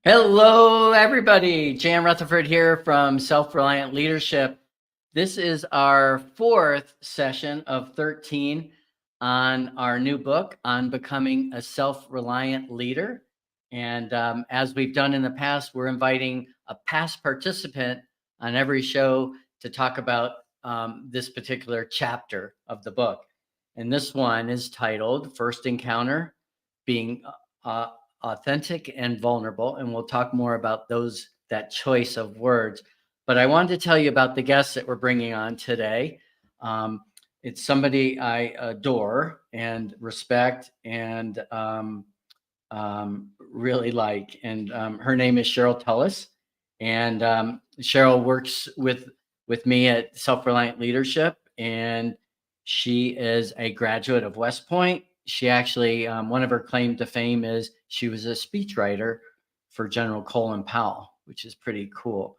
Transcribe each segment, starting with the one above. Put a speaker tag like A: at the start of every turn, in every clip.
A: Hello, everybody. Jan Rutherford here from Self-Reliant Leadership. This is our fourth session of 13 on our new book on becoming a self-reliant leader. And as we've done in the past, we're inviting a past participant on every show to talk about this particular chapter of the book. And this one is titled First Encounter, Being Authentic and Vulnerable, and we'll talk more about that choice of words. But I wanted to tell you about the guests that we're bringing on today. It's somebody I adore and respect and really like, and her name is Sheryl Tullis, and Sheryl works with me at Self-Reliant Leadership, and she is a graduate of West Point. She actually, one of her claim to fame is she was a speechwriter for General Colin Powell, which is pretty cool.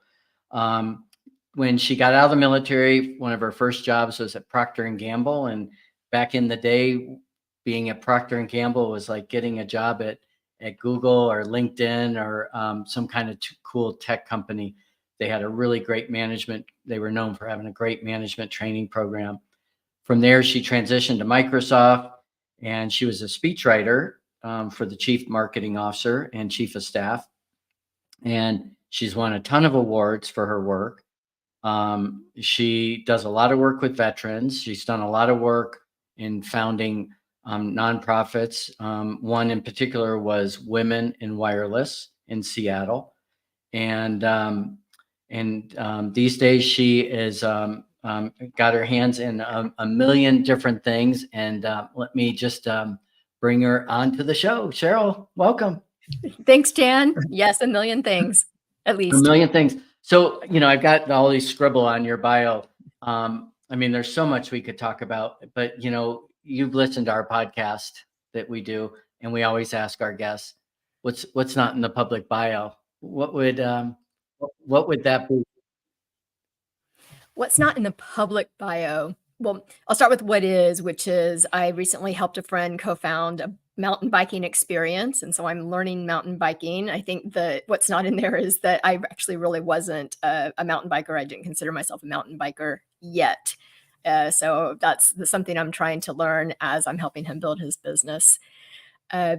A: When she got out of the military, one of her first jobs was at Procter & Gamble. And back in the day, being at Procter & Gamble was like getting a job at Google or LinkedIn or some kind of cool tech company. They had a really great management. They were known for having a great management training program. From there, she transitioned to Microsoft, and she was a speechwriter for the chief marketing officer and chief of staff. And she's won a ton of awards for her work. She does a lot of work with veterans. She's done a lot of work in founding nonprofits. One in particular was Women in Wireless in Seattle. And these days she is got her hands in a million different things. And let me just bring her onto the show. Sheryl, welcome.
B: Thanks, Jan. Yes, a million things, at least.
A: A million things. So, I've got all these scribble on your bio. There's so much we could talk about, but, you've listened to our podcast that we do, and we always ask our guests, what's not in the public bio? What would that be?
B: What's not in the public bio? Well, I'll start with what is, which is I recently helped a friend co-found a mountain biking experience. And so I'm learning mountain biking. I think that what's not in there is that I actually really wasn't a mountain biker. I didn't consider myself a mountain biker yet. So that's something I'm trying to learn as I'm helping him build his business. I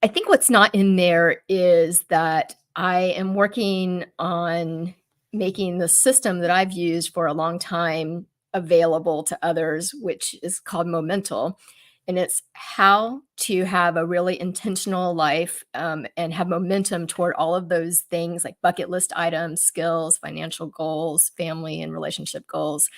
B: think what's not in there is that I am working on making the system that I've used for a long time available to others, which is called Momental. And it's how to have a really intentional life and have momentum toward all of those things like bucket list items, skills, financial goals, family and relationship goals.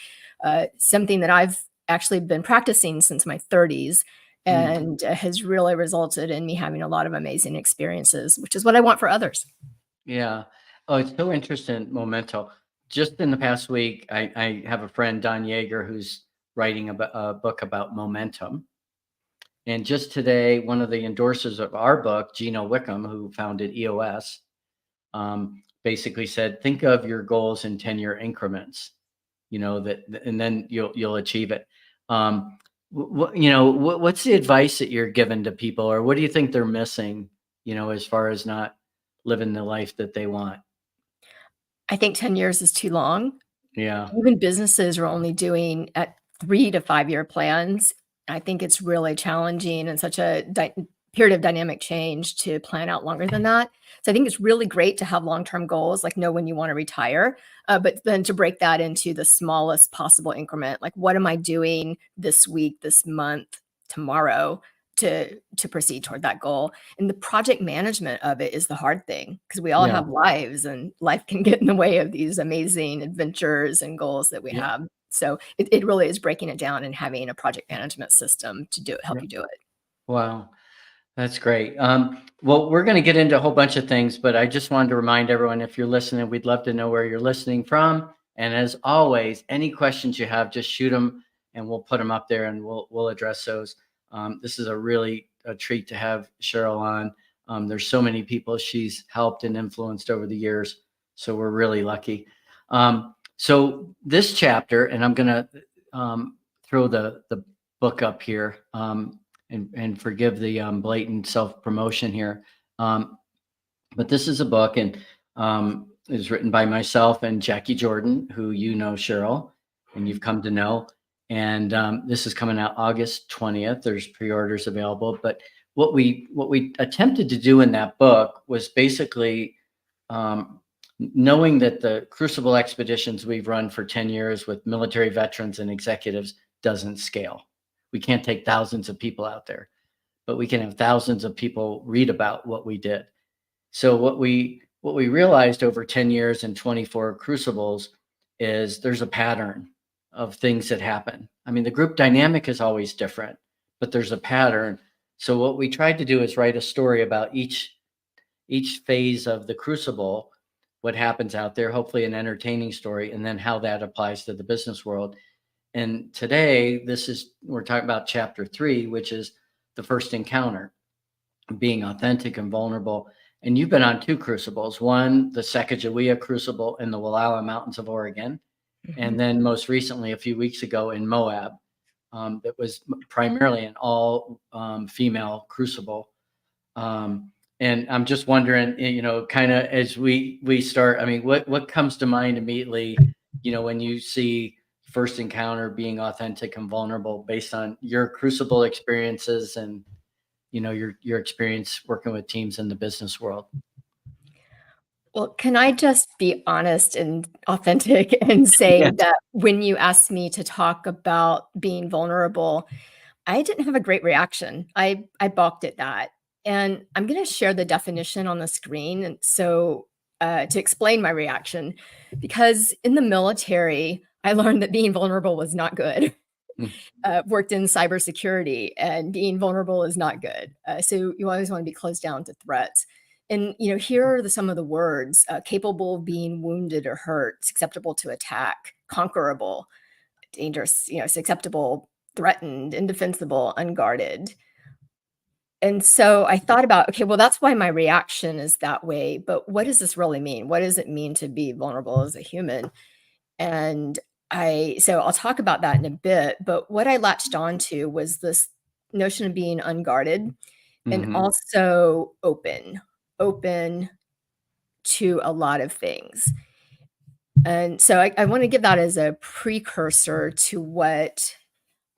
B: Something that I've actually been practicing since my 30s and has really resulted in me having a lot of amazing experiences, which is what I want for others.
A: Yeah. Oh, it's so interesting, Memento. Just in the past week, I have a friend, Don Yeager, who's writing a book about momentum. And just today, one of the endorsers of our book, Gino Wickham, who founded EOS, basically said, think of your goals in 10-year increments, and then you'll achieve it. What's the advice that you're given to people, or what do you think they're missing, as far as not living the life that they want?
B: I think 10 years is too long.
A: Yeah.
B: Even businesses are only doing at 3 to 5 year plans. I think it's really challenging and such a period of dynamic change to plan out longer than that. So I think it's really great to have long-term goals, like know when you want to retire, but then to break that into the smallest possible increment. Like, what am I doing this week, this month, tomorrow to proceed toward that goal? And the project management of it is the hard thing because we all have lives and life can get in the way of these amazing adventures and goals that we have. So it really is breaking it down and having a project management system to help you do it.
A: Wow. That's great. Well, we're going to get into a whole bunch of things, but I just wanted to remind everyone, if you're listening, we'd love to know where you're listening from. And as always, any questions you have, just shoot them and we'll put them up there and we'll address those. This is a treat to have Sheryl on. There's so many people she's helped and influenced over the years, so we're really lucky. So this chapter, and I'm going to throw the book up here. And forgive the blatant self-promotion here. But this is a book, and is written by myself and Jackie Jordan, who you know, Cheryl, and you've come to know. And this is coming out August 20th. There's pre-orders available. But what we attempted to do in that book was basically, um, knowing that the Crucible expeditions we've run for 10 years with military veterans and executives doesn't scale. We can't take thousands of people out there, but we can have thousands of people read about what we did. So what we realized over 10 years and 24 crucibles is there's a pattern of things that happen. I mean, the group dynamic is always different, but there's a pattern. So what we tried to do is write a story about each phase of the crucible, what happens out there, hopefully an entertaining story, and then how that applies to the business world. And today, we're talking about chapter 3, which is the first encounter, being authentic and vulnerable. And you've been on 2 crucibles, one, the Sacagawea crucible in the Wallowa Mountains of Oregon, and then most recently, a few weeks ago in Moab, that was primarily an all female crucible. And I'm just wondering, kind of as we start, I mean, what comes to mind immediately, when you see first encounter being authentic and vulnerable based on your crucible experiences and your experience working with teams in the business world?
B: Well, can I just be honest and authentic and say
A: Yes.
B: that when you asked me to talk about being vulnerable, I didn't have a great reaction. I balked at that. And I'm going to share the definition on the screen. And so to explain my reaction, because in the military, I learned that being vulnerable was not good.
A: Mm.
B: Worked in cybersecurity, and being vulnerable is not good. So you always want to be closed down to threats. And here are some of the words: capable of being wounded or hurt, susceptible to attack, conquerable, dangerous, susceptible, threatened, indefensible, unguarded. And so I thought about, okay, well, that's why my reaction is that way. But what does this really mean? What does it mean to be vulnerable as a human? And so I'll talk about that in a bit. But what I latched onto was this notion of being unguarded and
A: Hmm.
B: also open to a lot of things. And so I want to give that as a precursor to what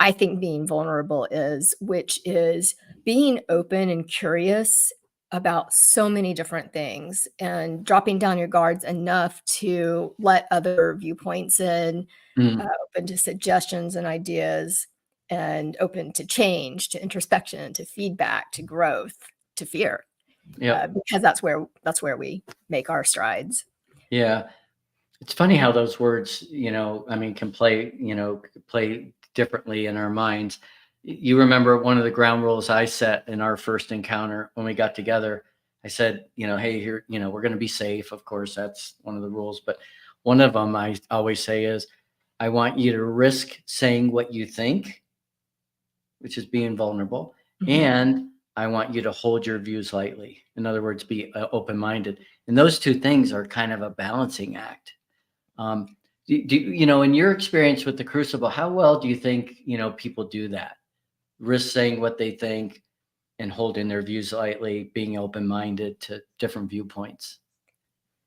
B: I think being vulnerable is, which is being open and curious about so many different things and dropping down your guards enough to let other viewpoints in,
A: Mm.
B: open to suggestions and ideas, and open to change, to introspection, to feedback, to growth, to fear,
A: Yep.
B: because that's where we make our strides.
A: Yeah. It's funny how those words, I mean, can play differently in our minds. You remember one of the ground rules I set in our first encounter when we got together. I said, hey, here, we're going to be safe. Of course, that's one of the rules. But one of them I always say is, I want you to risk saying what you think, which is being vulnerable.
B: Mhm.
A: And I want you to hold your views lightly. In other words, be open-minded. And those two things are kind of a balancing act. In your experience with the Crucible, how well do you think, people do that? Risk saying what they think and holding their views lightly, being open-minded to different viewpoints.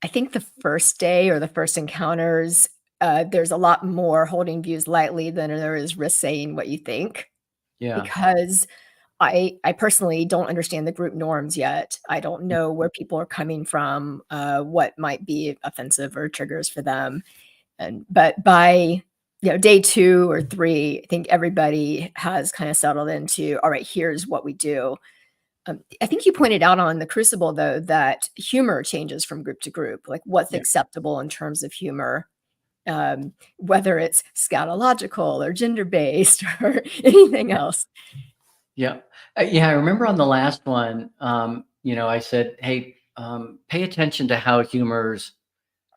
B: I think the first day or the first encounters, there's a lot more holding views lightly than there is risk saying what you think,
A: Yeah.
B: because I personally don't understand the group norms yet. I don't know where people are coming from, what might be offensive or triggers for them. But by day 2 or 3, I think everybody has kind of settled into, all right, here's what we do. I think you pointed out on the Crucible, though, that humor changes from group to group, like what's
A: Yeah.
B: acceptable in terms of humor, whether it's scatological or gender based or anything else.
A: Yeah. Yeah. I remember on the last one, I said, hey, pay attention to how humor's,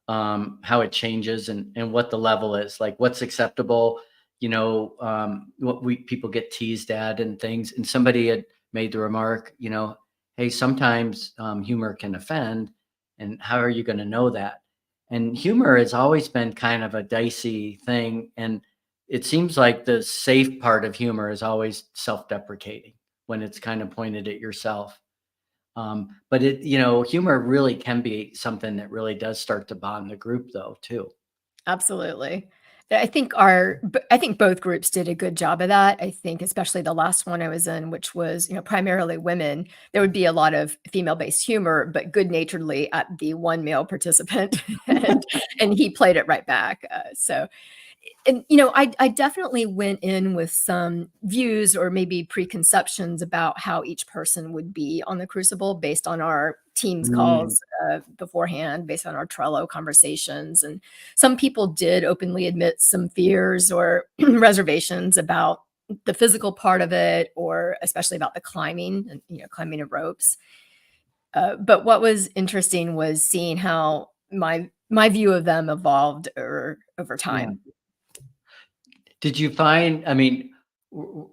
A: how it changes and what the level is, like what's acceptable, what people get teased at and things. And somebody had made the remark, hey, sometimes humor can offend. And how are you going to know that? And humor has always been kind of a dicey thing. And it seems like the safe part of humor is always self deprecating when it's kind of pointed at yourself. But humor really can be something that really does start to bond the group though, too.
B: Absolutely. I think both groups did a good job of that. I think especially the last one I was in, which was, primarily women, there would be a lot of female-based humor, but good-naturedly at the one male participant, and he played it right back. I definitely went in with some views or maybe preconceptions about how each person would be on the Crucible based on our Teams
A: Mm,
B: calls beforehand, based on our Trello conversations. And some people did openly admit some fears or reservations about the physical part of it, or especially about the climbing and climbing of ropes. But what was interesting was seeing how my view of them evolved over
A: yeah.
B: time.
A: Did you find, I mean, w-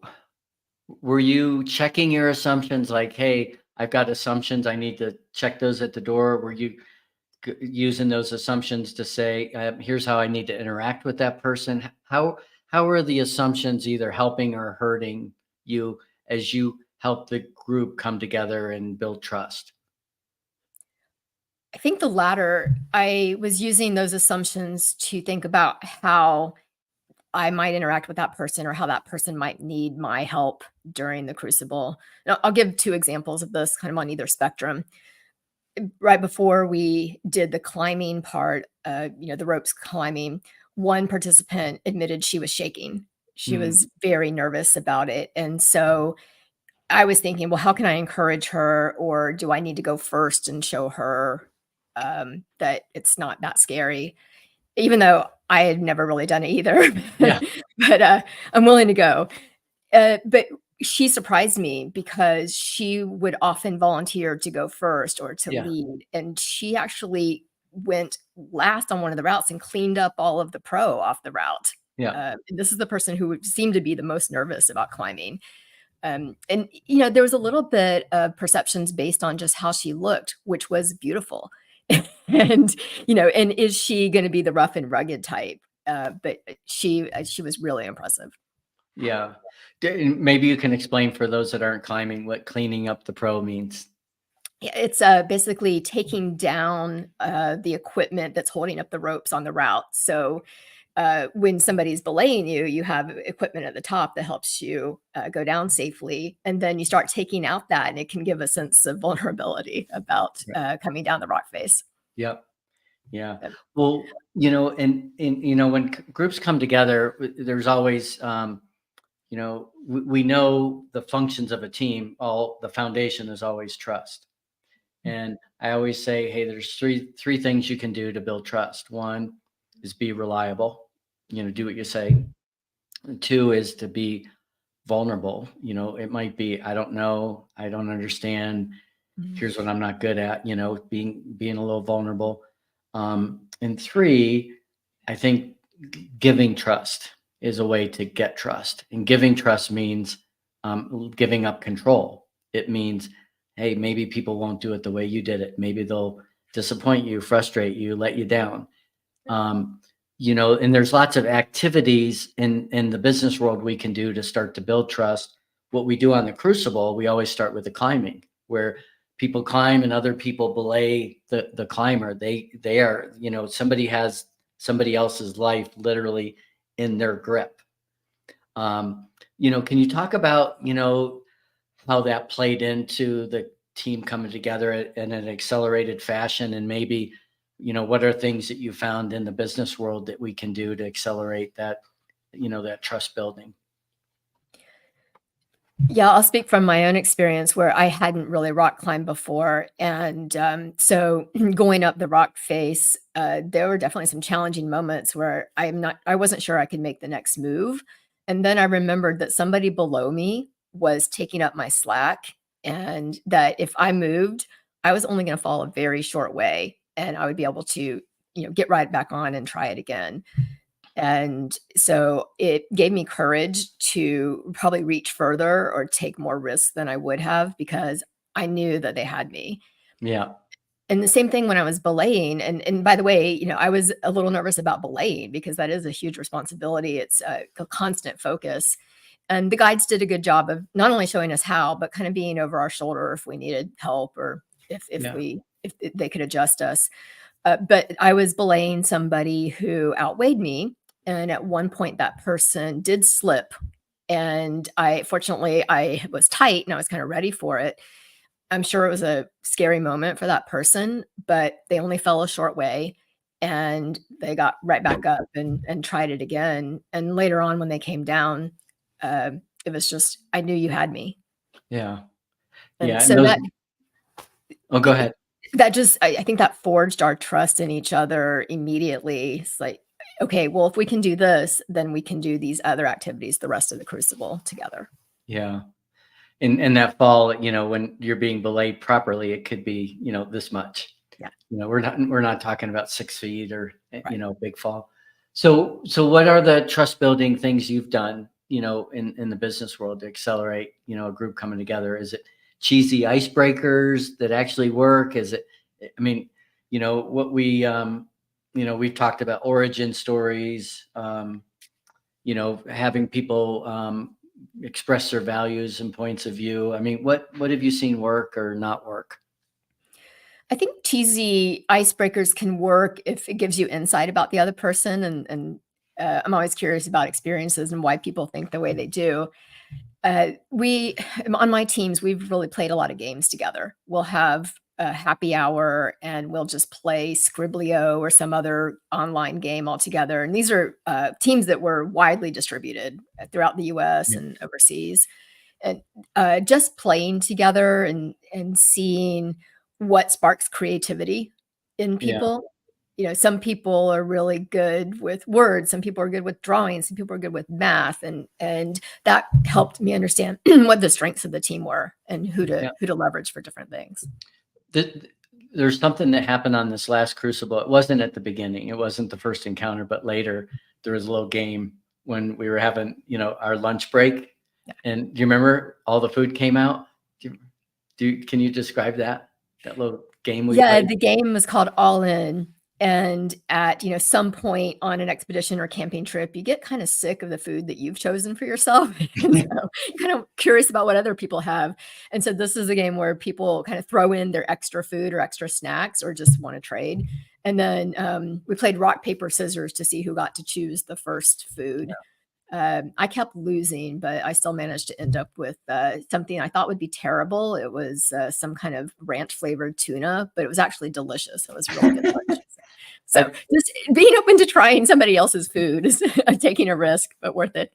A: were you checking your assumptions like, hey, I've got assumptions, I need to check those at the door? Were you using those assumptions to say, here's how I need to interact with that person? How are the assumptions either helping or hurting you as you help the group come together and build trust?
B: I think the latter. I was using those assumptions to think about how I might interact with that person or how that person might need my help during the crucible. Now, I'll give two examples of this kind of on either spectrum. Right before we did the climbing part, the ropes climbing, one participant admitted she was shaking. She
A: Mm,
B: was very nervous about it. And so I was thinking, well, how can I encourage her? Or do I need to go first and show her that it's not that scary? Even though I had never really done it either.
A: yeah,
B: But I'm willing to go. But she surprised me because she would often volunteer to go first or to
A: yeah,
B: lead, and she actually went last on one of the routes and cleaned up all of the pro off the route.
A: yeah,
B: And this is the person who seemed to be the most nervous about climbing. And there was a little bit of perceptions based on just how she looked, which was beautiful. And and is she going to be the rough and rugged type? But she was really impressive.
A: yeah. Maybe you can explain for those that aren't climbing what cleaning up the pro means.
B: Yeah, it's basically taking down the equipment that's holding up the ropes on the route. So when somebody's belaying you, you have equipment at the top that helps you go down safely, and then you start taking out that, and it can give a sense of vulnerability about
A: Right.
B: coming down the rock face.
A: Yep. Yeah.
B: Um,
A: Well, and when groups come together, there's always, we know the functions of a team. All the foundation is always trust. And I always say, hey, there's three things you can do to build trust. One is be reliable, do what you say. And two is to be vulnerable. It might be, I don't know, I don't understand.
B: Mhm.
A: Here's what I'm not good at, being a little vulnerable. And three, I think giving trust is a way to get trust. And giving trust means giving up control. It means, hey, maybe people won't do it the way you did it. Maybe they'll disappoint you, frustrate you, let you down. Um, and there's lots of activities in the business world we can do to start to build trust. What we do on the Crucible, we always start with the climbing, where people climb and other people belay the climber. They are, somebody has somebody else's life literally in their grip. Can you talk about, how that played into the team coming together in an accelerated fashion, and maybe, what are things that you found in the business world that we can do to accelerate that, that trust building?
B: Yeah, I'll speak from my own experience where I hadn't really rock climbed before. And so going up the rock face, there were definitely some challenging moments where I wasn't sure I could make the next move. And then I remembered that somebody below me was taking up my slack, and that if I moved, I was only going to fall a very short way and I would be able to, get right back on and try it again. And so it gave me courage to probably reach further or take more risks than I would have, because I knew that they had me.
A: Yeah.
B: And the same thing when I was belaying. And by the way, I was a little nervous about belaying because that is a huge responsibility. It's a constant focus. And the guides did a good job of not only showing us how, but kind of being over our shoulder if we needed help or
A: Yeah.
B: if they could adjust us. But I was belaying somebody who outweighed me, and at one point that person did slip, and I was tight and I was kind of ready for it. I'm sure it was a scary moment for that person, but they only fell a short way and they got right back up and tried it again. And later on, when they came down, uh, it was just, I knew you had me.
A: Yeah.
B: And
A: Yeah. And
B: so
A: those, oh, go ahead.
B: that just, I think that forged our trust in each other immediately. It's like, okay, well, if we can do this, then we can do these other activities the rest of the crucible together.
A: Yeah. In that fall, when you're being belayed properly, it could be, this much.
B: Yeah.
A: We're not talking about 6 feet or,
B: Right.
A: big fall. So what are the trust building things you've done, in the business world to accelerate, a group coming together? Is it cheesy icebreakers that actually work? Is it, I mean, what we've talked about origin stories, having people, express their values and points of view. I mean, what have you seen work or not work?
B: I think cheesy icebreakers can work if it gives you insight about the other person, and I'm always curious about experiences and why people think the way they do. We on my teams, we've really played a lot of games together. We'll have a happy hour and we'll just play Scriblio or some other online game all together. And these are teams that were widely distributed throughout the US
A: Yeah.
B: and overseas. And just playing together and seeing what sparks creativity in
A: Yeah.
B: people. Some people are really good with words, some people are good with drawing, some people are good with math, and that helped me understand what the strengths of the team were and
A: Yeah.
B: who to leverage for different things.
A: There's something that happened on this last crucible. It wasn't at the beginning. It wasn't the first encounter, but later there was a little game when we were having, our lunch break.
B: Yeah.
A: And do you remember all the food came out? Can you describe that little game we
B: Yeah,
A: played?
B: the game was called All In, and at, some point on an expedition or camping trip, you get kinda sick of the food that you've chosen for yourself, and so you're kind of curious about what other people have, and so this is a game where people kind of throw in their extra food or extra snacks or just wanna trade, and then, we played rock, paper, scissors to see who got to choose the first food. I kept losing, but I still managed to end up with something I thought would be terrible. It was some kind of ranch flavored tuna, but it was actually delicious. It was a really good lunch. So just being open to trying somebody else's food is taking a risk, but worth it.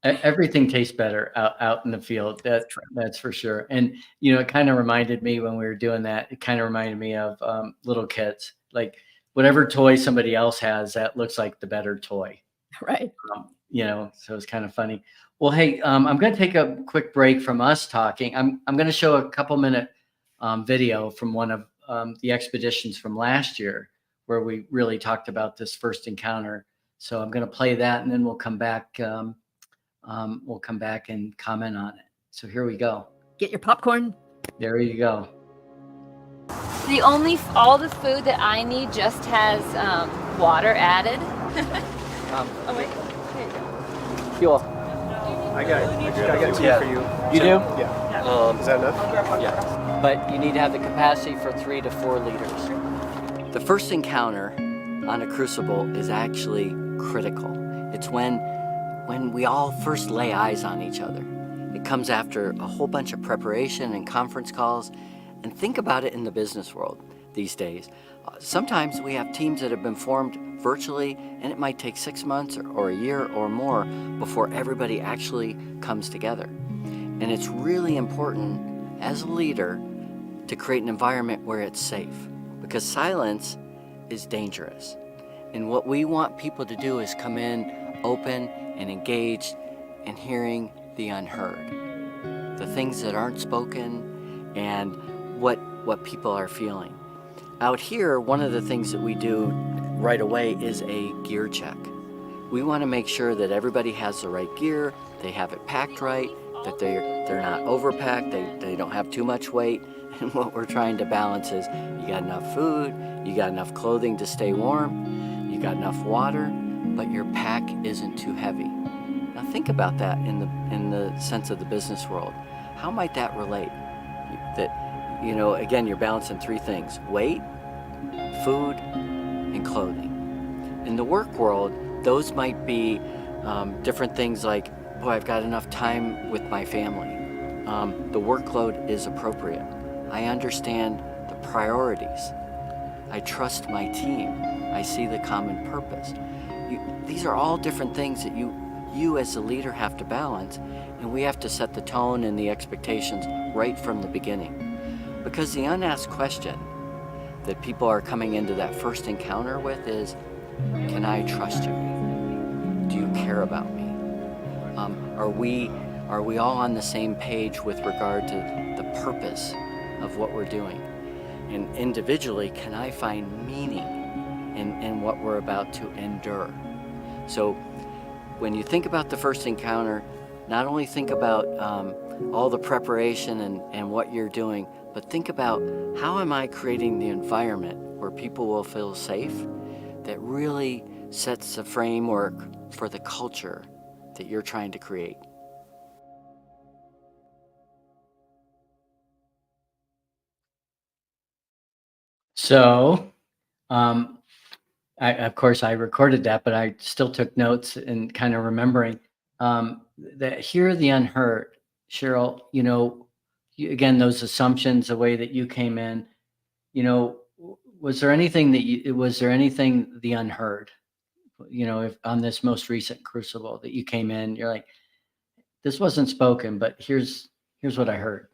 A: Everything tastes better out in the field.
B: That's true.
A: That's for sure. And it kind of reminded me when we were doing that. It kind of reminded me of little kids. Like whatever toy somebody else has, that looks like the better toy.
B: Right.
A: So it's kind of funny. Well, hey, I'm going to take a quick break from us talking. I'm going to show a couple minute video from one of the expeditions from last year where we really talked about this first encounter. So I'm going to play that, and then we'll come back. We'll come back and comment on it. So here we go.
B: Get your popcorn.
A: There you go.
C: All the food that I need just has water added.
D: Oh wait, here you go.
A: Fuel.
D: I got two for you.
A: You do?
D: Yeah. Is that enough?
A: Yeah. But you need to have the capacity for 3 to 4 liters. The first encounter on a crucible is actually critical. It's when we all first lay eyes on each other. It comes after a whole bunch of preparation and conference calls. And think about it in the business world these days. Sometimes we have teams that have been formed virtually, and it might take 6 months or a year or more before everybody actually comes together. And it's really important as a leader to create an environment where it's safe, because silence is dangerous. And what we want people to do is come in open and engaged and hearing the unheard, the things that aren't spoken, and what people are feeling. Out here, one of the things that we do right away is a gear check. We want to make sure that everybody has the right gear, they have it packed right, that they're not overpacked, they don't have too much weight. And what we're trying to balance is you got enough food, you got enough clothing to stay warm, you got enough water, but your pack isn't too heavy. Now think about that in the sense of the business world. How might that relate? That, you know, again, you're balancing three things: weight, food, and clothing. In the work world, those might be different things like, boy, I've got enough time with my family. The workload is appropriate. I understand the priorities. I trust my team. I see the common purpose. These are all different things that you as a leader have to balance, and we have to set the tone and the expectations right from the beginning. Because the unasked question that people are coming into that first encounter with is, can I trust you? Do you care about me? Are we all on the same page with regard to the purpose of what we're doing? And individually, can I find meaning in what we're about to endure? So when you think about the first encounter, not only think about all the preparation and what you're doing, but think about, how am I creating the environment where people will feel safe, that really sets the framework for the culture that you're trying to create. So, of course, I recorded that, but I still took notes and kind of remembering that hear the unheard. Sheryl, you know, again, those assumptions, the way that you came in, you know, was there anything the unheard, you know, if on this most recent crucible that you came in, you're like, this wasn't spoken, but here's what I heard.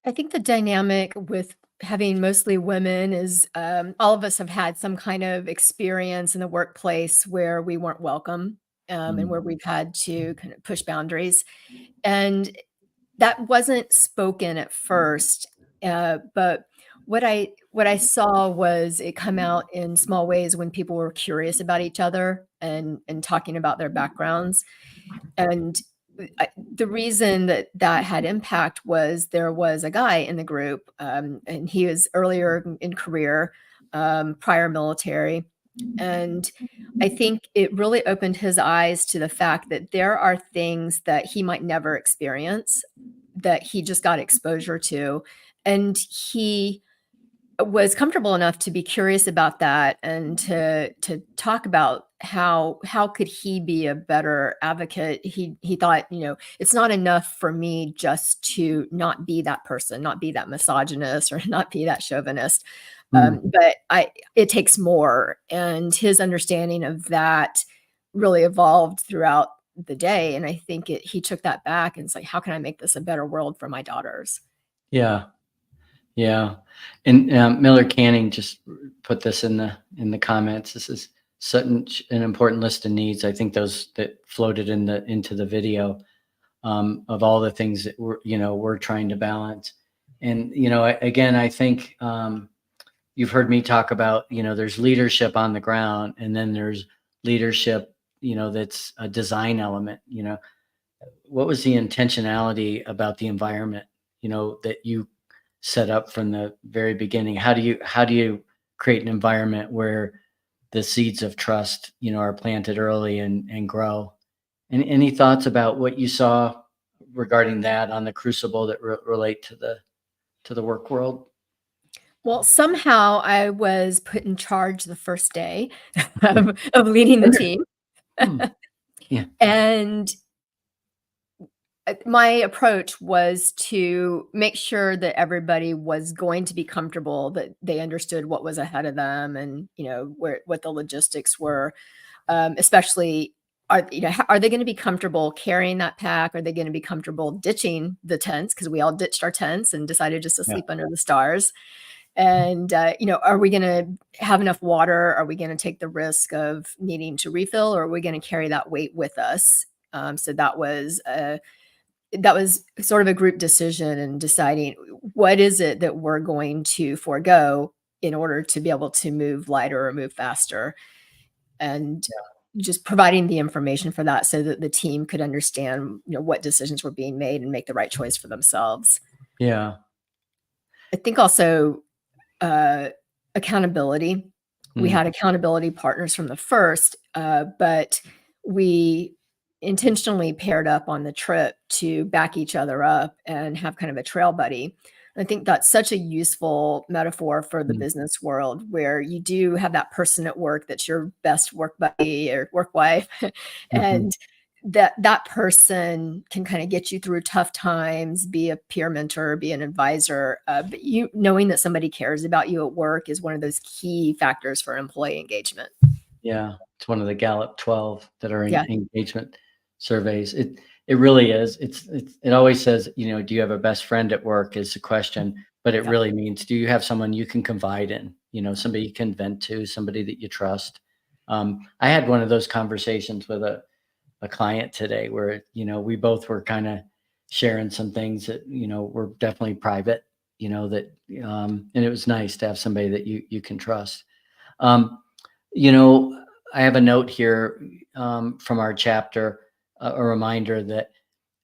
B: I think the dynamic with having mostly women is all of us have had some kind of experience in the workplace where we weren't welcome, and where we've had to kind of push boundaries. And that wasn't spoken at first, but what I saw was it come out in small ways when people were curious about each other and talking about their backgrounds. And the reason that that had impact was there was a guy in the group, and he was earlier in career, prior military. And I think it really opened his eyes to the fact that there are things that he might never experience, that he just got exposure to. And he was comfortable enough to be curious about that and to talk about how could he be a better advocate. He thought, you know, it's not enough for me just to not be that person, not be that misogynist or not be that chauvinist. But it takes more. And his understanding of that really evolved throughout the day. And I think he took that back and it's like, how can I make this a better world for my daughters?
A: Yeah. Yeah. And Miller Canning just put this in the comments. This is such an important list of needs. I think those that floated into the video, of all the things that we're trying to balance. And, again, I think you've heard me talk about, there's leadership on the ground, and then there's leadership, that's a design element. What was the intentionality about the environment, that you set up from the very beginning? How do you create an environment where the seeds of trust, are planted early and grow? And any thoughts about what you saw regarding that on the crucible that relate to the work world?
B: Well, somehow I was put in charge the first day of leading the team.
A: Yeah.
B: And my approach was to make sure that everybody was going to be comfortable, that they understood what was ahead of them, and what the logistics were. Especially, are they going to be comfortable carrying that pack? Are they going to be comfortable ditching the tents? Because we all ditched our tents and decided just to sleep under the stars. And are we going to have enough water? Are we going to take the risk of needing to refill, or are we going to carry that weight with us? So that was sort of a group decision, and deciding what is it that we're going to forego in order to be able to move lighter or move faster, and just providing the information for that so that the team could understand, what decisions were being made and make the right choice for themselves.
A: Yeah.
B: I think also accountability We had accountability partners from the first, but we intentionally paired up on the trip to back each other up and have kind of a trail buddy. I think that's such a useful metaphor for the
A: Mm.
B: business world, where you do have that person at work that's your best work buddy or work wife, and that person can kind of get you through tough times, be a peer mentor, be an advisor. But you knowing that somebody cares about you at work is one of those key factors for employee engagement.
A: Yeah, it's one of the Gallup 12 that are in
B: Yeah.
A: engagement surveys. It really is. It always says, do you have a best friend at work is the question, but it
B: Yeah.
A: really means, do you have someone you can confide in? Somebody you can vent to, somebody that you trust. I had one of those conversations with a client today where, we both were kind of sharing some things that, were definitely private, and it was nice to have somebody that you can trust. I have a note here from our chapter, a reminder that,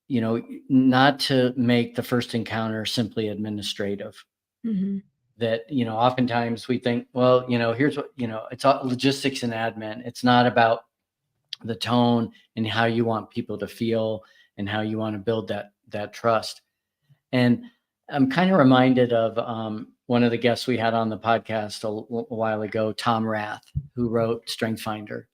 A: not to make the first encounter simply administrative.
B: Mhm.
A: That, oftentimes we think, well, here's what, it's all logistics and admin. It's not about the tone and how you want people to feel and how you want to build that trust. And I'm kind of reminded of one of the guests we had on the podcast a while ago, Tom Rath, who wrote Strength Finder.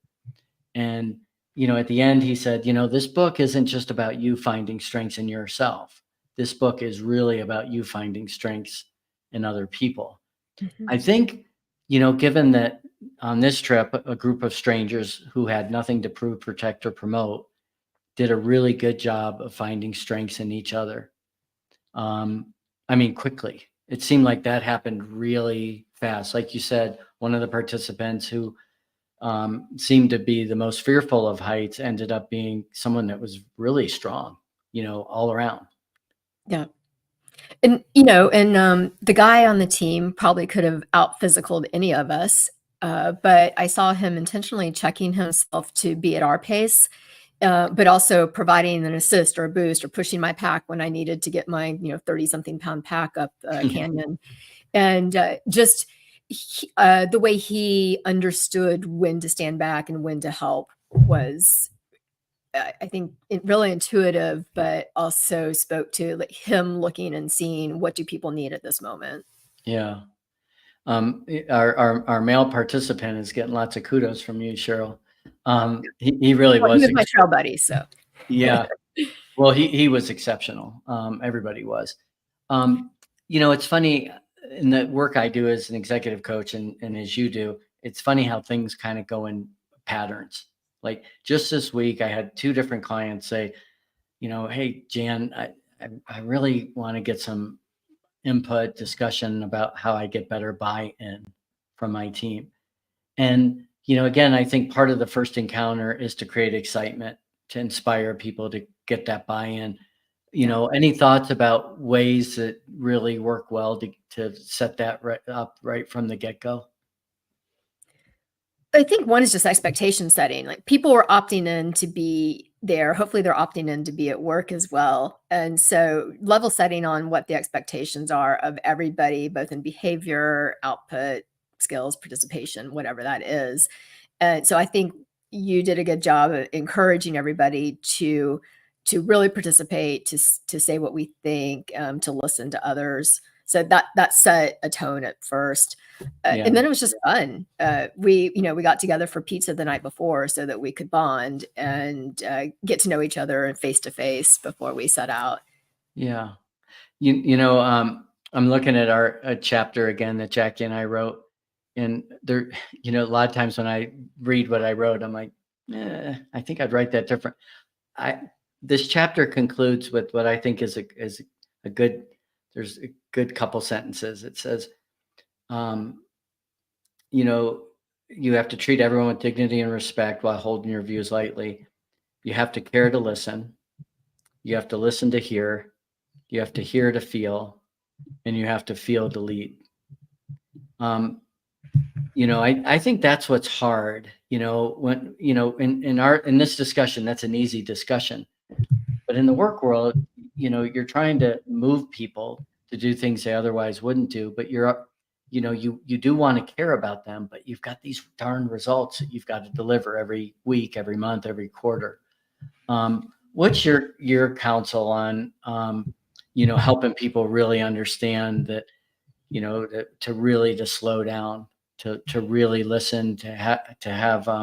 A: And, at the end, he said, this book isn't just about you finding strengths in yourself. This book is really about you finding strengths in other people.
B: Mhm.
A: I think, given that on this trip, a group of strangers who had nothing to prove, protect, or promote did a really good job of finding strengths in each other. Quickly. It seemed like that happened really fast. Like you said, one of the participants who seemed to be the most fearful of heights ended up being someone that was really strong, all around.
B: Yeah. And, the guy on the team probably could have out physicaled any of us. But I saw him intentionally checking himself to be at our pace, but also providing an assist or a boost or pushing my pack when I needed to get my, 30 something pound pack up canyon. And just the way he understood when to stand back and when to help was, I think, really intuitive, but also spoke to like him looking and seeing what do people need at this moment.
A: Yeah. Our male participant is getting lots of kudos from you, Cheryl. He really
B: Well, he
A: was.
B: was my trail buddy, so
A: Yeah. Well, he was exceptional. Everybody was. It's funny in the work I do as an executive coach and as you do, it's funny how things kind of go in patterns. Like just this week, I had 2 different clients say, hey, Jan, I really want to get some input discussion about how I get better buy-in from my team. And, again, I think part of the first encounter is to create excitement, to inspire people to get that buy-in. Any thoughts about ways that really work well to set that right from the get-go?
B: I think one is just expectation setting. Like people are opting in to be there. Hopefully they're opting in to be at work as well. And so level setting on what the expectations are of everybody, both in behavior, output, skills, participation, whatever that is. And so I think you did a good job of encouraging everybody to really participate, to say what we think, to listen to others. So that set a tone at first.
A: Yeah.
B: And then it was just fun. We got together for pizza the night before so that we could bond and get to know each other face to face before we set out.
A: Yeah. I'm looking at our chapter again that Jackie and I wrote, and there, a lot of times when I read what I wrote, I'm like, I think I'd write that different. This chapter concludes with what I think is a good. There's a good couple sentences. It says, you have to treat everyone with dignity and respect while holding your views lightly. You have to care to listen. You have to listen to hear. You have to hear to feel, and you have to feel to lead. I think that's what's hard. When in this discussion, that's an easy discussion. But in the work world, you're trying to move people to do things they otherwise wouldn't do, but you do want to care about them, but you've got these darn results that you've got to deliver every week, every month, every quarter. What's your counsel on, helping people really understand that, to really to slow down, to really listen, to have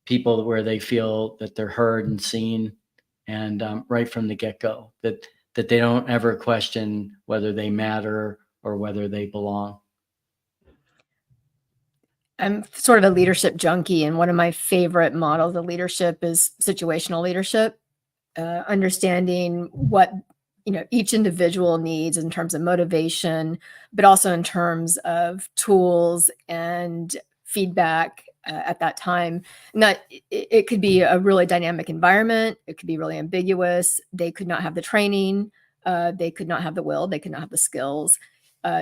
A: people where they feel that they're heard and seen, and right from the get-go, that they don't ever question whether they matter or whether they belong.
B: I'm sort of a leadership junkie, and one of my favorite models of leadership is situational leadership. Understanding what each individual needs in terms of motivation, but also in terms of tools and feedback at that time. And that it could be a really dynamic environment. It could be really ambiguous. They could not have the training. They could not have the will. They could not have the skills.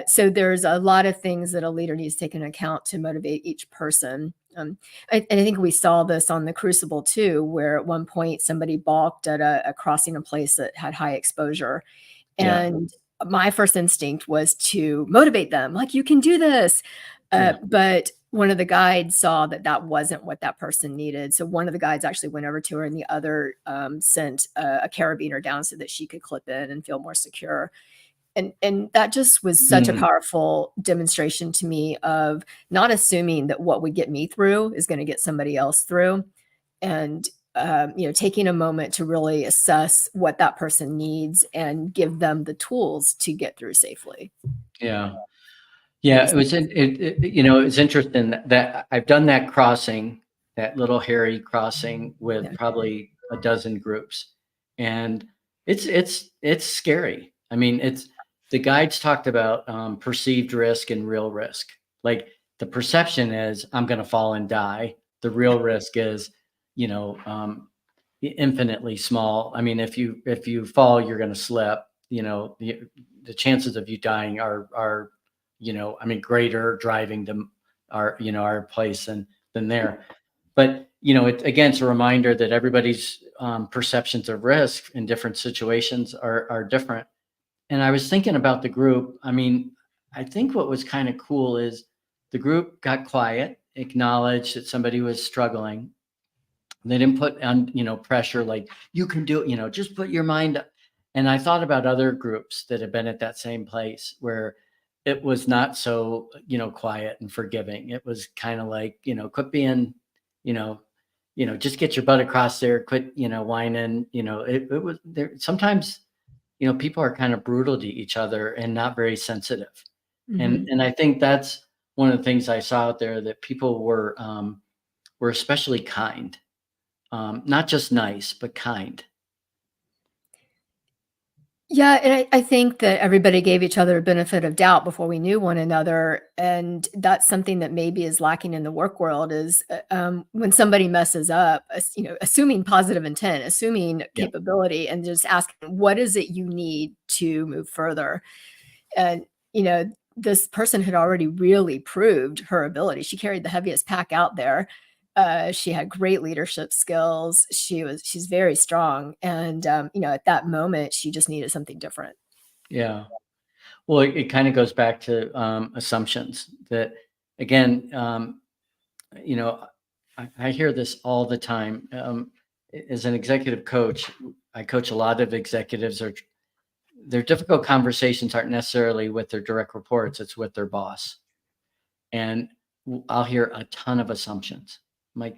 B: So there's a lot of things that a leader needs to take into account to motivate each person. And I think we saw this on the Crucible too, where at one point somebody balked at a crossing a place that had high exposure.
A: Yeah.
B: And my first instinct was to motivate them, like, you can do this.
A: Yeah.
B: But one of the guides saw that that wasn't what that person needed. So one of the guides actually went over to her, and the other sent a carabiner down so that she could clip in and feel more secure. And that just was such a powerful demonstration to me of not assuming that what would get me through is going to get somebody else through, and taking a moment to really assess what that person needs and give them the tools to get through safely.
A: Yeah. Yeah, it was it's interesting that I've done that crossing, that little hairy crossing with
B: Yeah.
A: probably a dozen groups, and it's scary. I mean, the guides talked about perceived risk and real risk. Like, the perception is I'm going to fall and die. The real risk is, infinitely small. I mean, if you fall, you're going to slip. The chances of you dying are greater driving to our place than there. But, it's a reminder that everybody's perceptions of risk in different situations are different. And I was thinking about the group. I mean, I think what was kind of cool is the group got quiet, acknowledged that somebody was struggling. They didn't put on, pressure, like, you can do it, just put your mind up. And I thought about other groups that have been at that same place where it was not so, quiet and forgiving. It was kind of like, quit being, just get your butt across there, quit, whining, it was there. Sometimes, people are kind of brutal to each other and not very sensitive.
B: Mhm.
A: And I think that's one of the things I saw out there, that people were especially kind. Not just nice, but kind.
B: Yeah, and I think that everybody gave each other a benefit of doubt before we knew one another, and that's something that maybe is lacking in the work world is, when somebody messes up, assuming positive intent, assuming
A: Yeah.
B: capability, and just asking, "What is it you need to move further?" And, this person had already really proved her ability. She carried the heaviest pack out there. She had great leadership skills. She's very strong. And, at that moment, she just needed something different.
A: Yeah. Well, it kind of goes back to assumptions that, again, you know, I hear this all the time. As an executive coach, I coach a lot of executives. Their difficult conversations aren't necessarily with their direct reports, it's with their boss. And I'll hear a ton of assumptions. I'm like,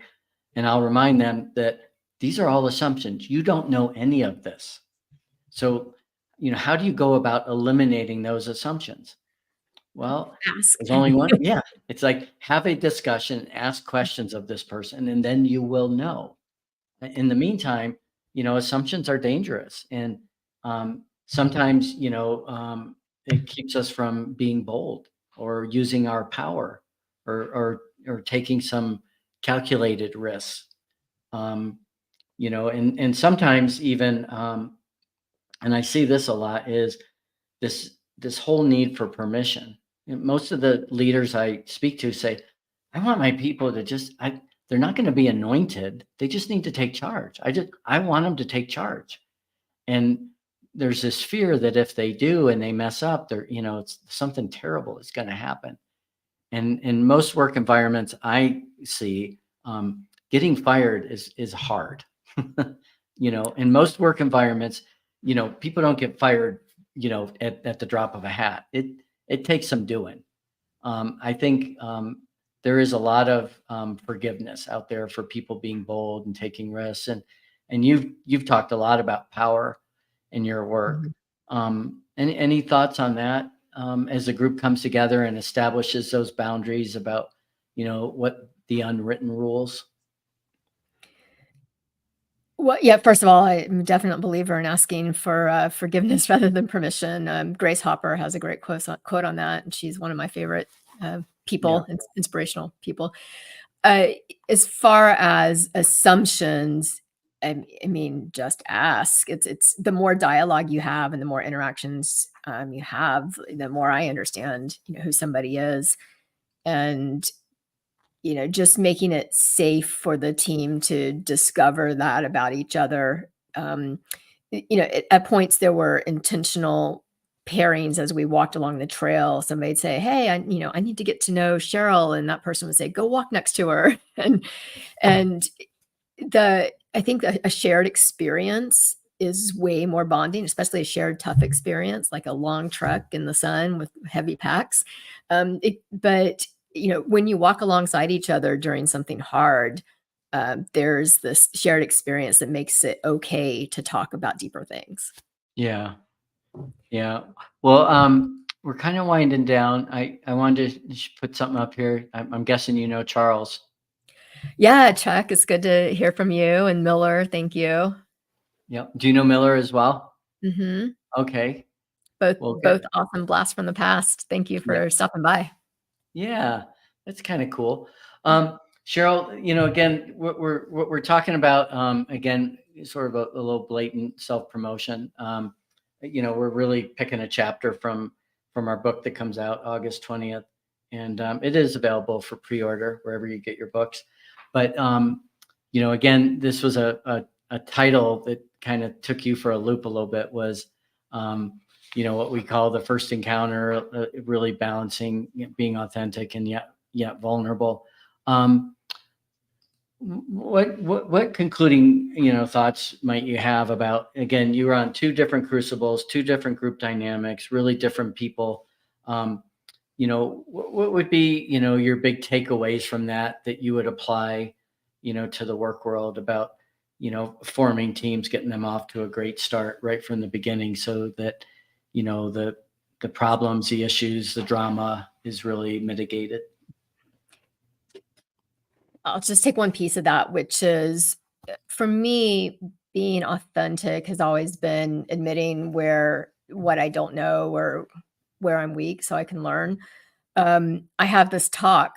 A: and I'll remind them that these are all assumptions. You don't know any of this. So, how do you go about eliminating those assumptions? Well,
B: Ask.
A: there's only one. Yeah. It's like, have a discussion, ask questions of this person, and then you will know. In the meantime, assumptions are dangerous. And sometimes, it keeps us from being bold or using our power, or taking some calculated risks. And sometimes even, and I see this a lot, is this whole need for permission. And most of the leaders I speak to say, I want my people to they're not going to be anointed. They just need to take charge. I want them to take charge. And there's this fear that if they do and they mess up, it's something terrible is going to happen. And in most work environments I see, getting fired is hard. In most work environments, people don't get fired, at the drop of a hat. It takes some doing. I think there is a lot of forgiveness out there for people being bold and taking risks, and you've talked a lot about power in your work.
B: Mhm.
A: Any thoughts on that, as a group comes together and establishes those boundaries about what the unwritten rules?
B: Well, yeah, first of all, I'm a definite believer in asking for forgiveness rather than permission. Grace Hopper has a great quote on that, and she's one of my favorite
A: Yeah,
B: people, inspirational people. Uh, as far as assumptions, I mean, just ask. It's the more dialogue you have and the more interactions you have, the more I understand, who somebody is, and just making it safe for the team to discover that about each other. At points there were intentional pairings as we walked along the trail. Somebody'd say, "Hey, I need to get to know Cheryl," and that person would say, "Go walk next to her." And I think a shared experience is way more bonding, especially a shared tough experience, like a long trek in the sun with heavy packs. But when you walk alongside each other during something hard, there's this shared experience that makes it okay to talk about deeper things.
A: yeah, yeah. Well, we're kind of winding down. I wanted to put something up here. I'm guessing Charles.
B: Yeah, Chuck, it's good to hear from you, and Miller, thank you.
A: Yep. Do you know Miller as well?
B: Hmm.
A: Okay.
B: Both
A: Well,
B: both
A: good.
B: awesome blasts from the past. Thank you
A: Yeah.
B: for stopping by.
A: Yeah, that's kind of cool. Cheryl, again, what we're talking about, again, is sort of a little blatant self-promotion. We're really picking a chapter from our book that comes out August 20th, and it is available for pre-order wherever you get your books. But again, this was a title that kind of took you for a loop a little bit. Was what we call the first encounter, really balancing being authentic and yet vulnerable. Um, what concluding thoughts might you have about, again, you were on two different crucibles, two different group dynamics, really different people. What would be your big takeaways from that you would apply to the work world about forming teams, getting them off to a great start right from the beginning, so that the problems, the issues, the drama is really mitigated?
B: I'll just take one piece of that, which is for me, being authentic has always been admitting what I don't know or where I'm weak so I can learn. I have this talk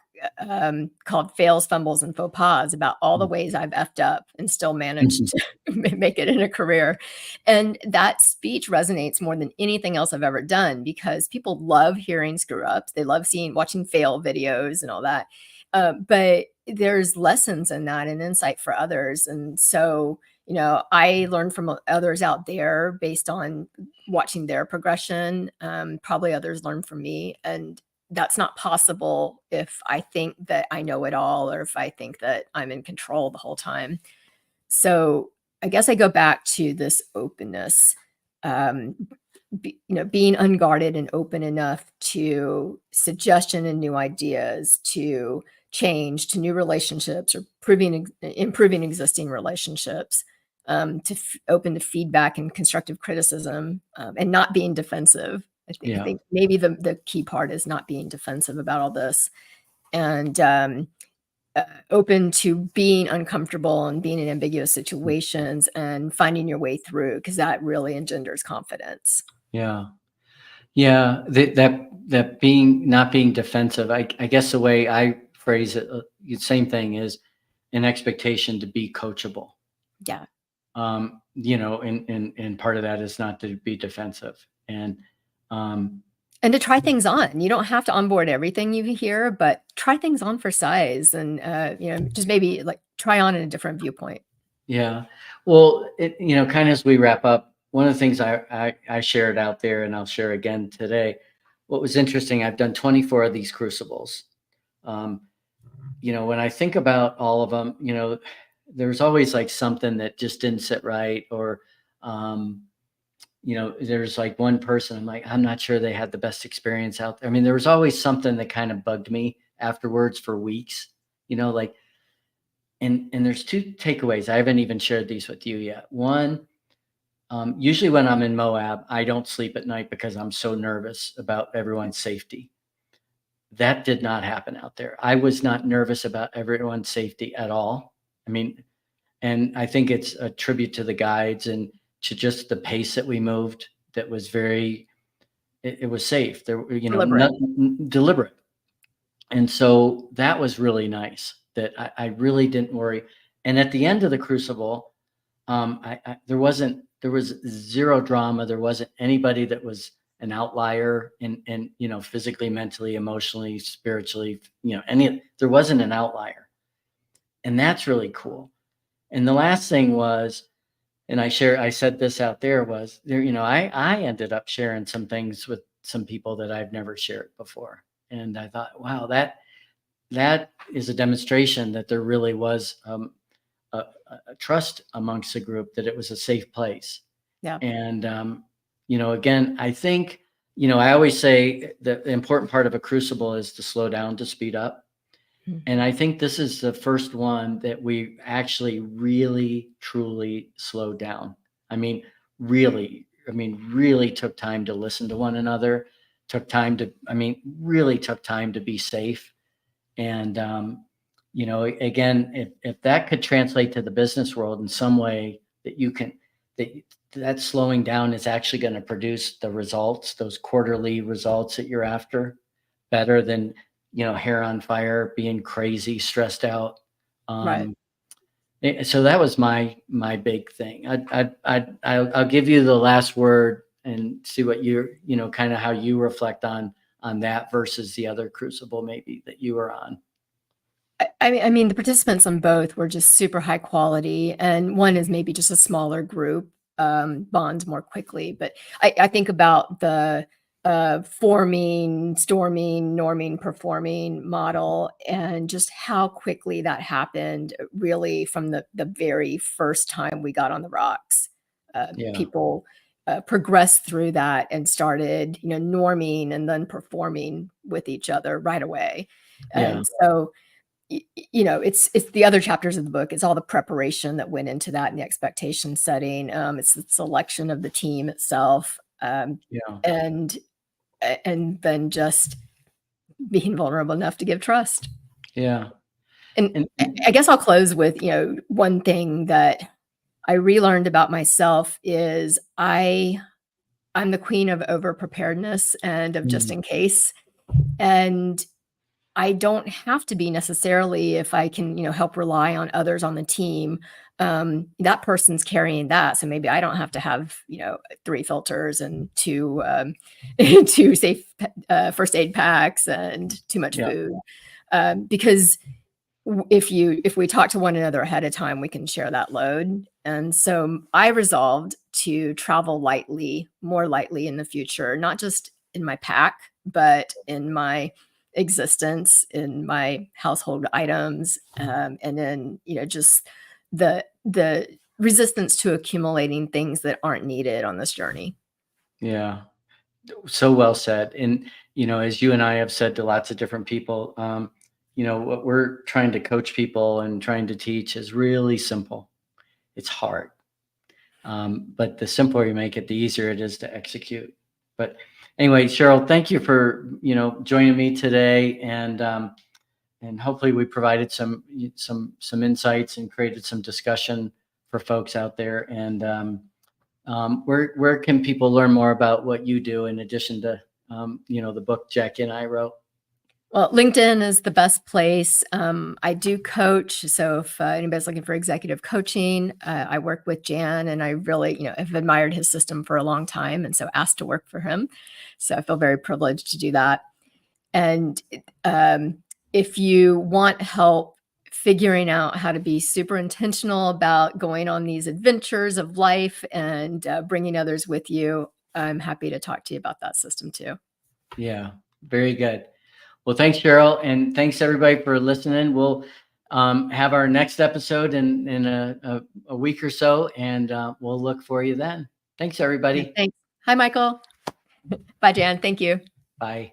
B: called Fails, Fumbles, and Faux Pas about all the ways I've effed up and still managed
A: Mhm.
B: to make it in a career. And that speech resonates more than anything else I've ever done because people love hearing screw ups. They love watching fail videos and all that. But there's lessons in that and insight for others. And so, I learn from others out there based on watching their progression. Probably others learn from me. And that's not possible if I think that I know it all or if I think that I'm in control the whole time. So I guess I go back to this openness, um, being unguarded and open enough to suggestion and new ideas, to change, to new relationships, or improving existing relationships, open to feedback and constructive criticism, and not being defensive. I
A: Yeah.
B: think maybe the key part is not being defensive about all this, and open to being uncomfortable and being in ambiguous situations and finding your way through because that really engenders confidence.
A: Yeah. Yeah. That being, not being defensive, I guess the way I phrase it, same thing, is an expectation to be coachable.
B: Yeah.
A: And part of that is not to be defensive. And um,
B: And to try things on. You don't have to onboard everything you hear, but try things on for size and, just maybe like try on in a different viewpoint.
A: yeah, well, kind of as we wrap up, one of the things I shared out there, and I'll share again today, what was interesting, I've done 24 of these crucibles, Um, when I think about all of them, there's always like something that just didn't sit right, or, there's like one person, I'm like, I'm not sure they had the best experience out there. I mean, there was always something that kind of bugged me afterwards for weeks, like, and there's two takeaways. I haven't even shared these with you yet. One, usually when I'm in Moab, I don't sleep at night because I'm so nervous about everyone's safety. That did not happen out there. I was not nervous about everyone's safety at all. I mean, and I think it's a tribute to the guides and to just the pace that we moved. That was it was safe. There,
B: Deliberate.
A: deliberate. And so that was really nice that I really didn't worry. And at the end of the crucible, there was zero drama. There wasn't anybody that was an outlier and physically, mentally, emotionally, spiritually, there wasn't an outlier. And that's really cool. And the last thing was, and I said this out there, was there, I ended up sharing some things with some people that I've never shared before. And I thought, wow, that is a demonstration that there really was a trust amongst the group, that it was a safe place.
B: Yeah.
A: And, again, I think, I always say that the important part of a crucible is to slow down to speed up. And I think this is the first one that we actually really, truly slowed down. I mean, really took time to listen to one another, really took time to be safe. And, again, if that could translate to the business world in some way, that slowing down is actually going to produce the results, those quarterly results that you're after, better than, hair on fire, being crazy, stressed out.
B: Right.
A: So that was my big thing. I'll give you the last word and see what kind of how you reflect on that versus the other crucible maybe that you were on.
B: I mean, the participants on both were just super high quality, and one is maybe just a smaller group, bonds more quickly. But I think about the forming, storming, norming, performing model, and just how quickly that happened, really, from the very first time we got on the rocks.
A: Yeah.
B: People progressed through that and started, norming and then performing with each other right away.
A: Yeah.
B: And so, it's the other chapters of the book. It's all the preparation that went into that and the expectation setting. It's the selection of the team itself.
A: Yeah.
B: And then just being vulnerable enough to give trust.
A: Yeah.
B: And I guess I'll close with, one thing that I relearned about myself is I'm the queen of over preparedness and of just in case. And I don't have to be necessarily, if I can, help rely on others on the team. That person's carrying that. So maybe I don't have to have, 3 filters and 2 safe first aid packs and too much food. Because if we talk to one another ahead of time, we can share that load. And so I resolved to travel more lightly in the future, not just in my pack, but in my existence, in my household items, and then just the resistance to accumulating things that aren't needed on this journey.
A: Yeah, so well said. And as you and I have said to lots of different people, what we're trying to coach people and trying to teach is really simple. It's hard, but the simpler you make it, the easier it is to execute. But anyway, Sheryl, thank you for joining me today, and hopefully we provided some insights and created some discussion for folks out there. And where can people learn more about what you do in addition to the book Jackie and I wrote?
B: Well, LinkedIn is the best place. I do coach. So if anybody's looking for executive coaching, I work with Jan, and I really, have admired his system for a long time, and so asked to work for him. So I feel very privileged to do that. And if you want help figuring out how to be super intentional about going on these adventures of life and bringing others with you, I'm happy to talk to you about that system too.
A: Yeah, very good. Well, thanks, Cheryl, and thanks everybody for listening. We'll have our next episode in a week or so, and we'll look for you then. Thanks, everybody.
B: Thanks. Hi, Michael. Bye, Jan. Thank you.
A: Bye.